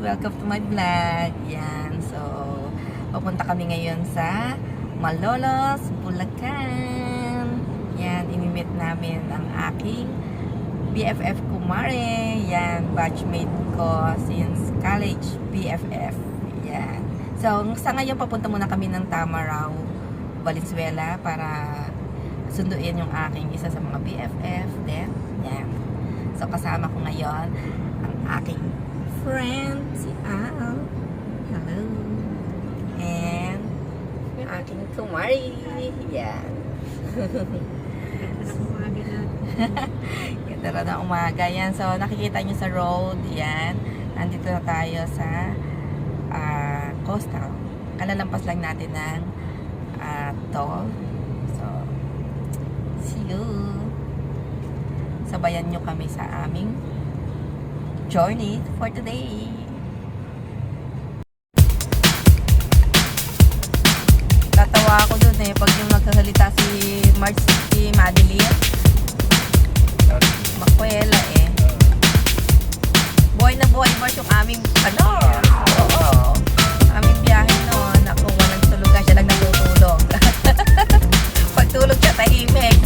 Welcome to my vlog. Yan. So, papunta kami ngayon sa Malolos, Bulacan. Yan. Imimit namin ang aking BFF kumare. Yan. Batchmate ko since college. BFF. Yan. So, sa ngayon, papunta muna kami ng Tamaraw, Valenzuela para sunduin yung aking isa sa mga BFF. Then, yan. So, kasama ko ngayon ang aking friend, si Al. Hello. And yung aking kumari. Yan. Ganda rin ang umaga. Yan. So, nakikita nyo sa road. Yan. Nandito na tayo sa Coastal. Kalalampas lang natin ng toll. So, see you. Sabayan nyo kami sa aming journey for today. Tatawa ako dun pag yung nagkasalita si Marge, si Madeline. Makwela Buhay na buhay Marge yung aming oo. Aming biyahe noon. Ako walang tulugan, siya lang natutulog. Pagtulog siya tahimik.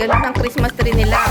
Ganun ang Christmas tree nila.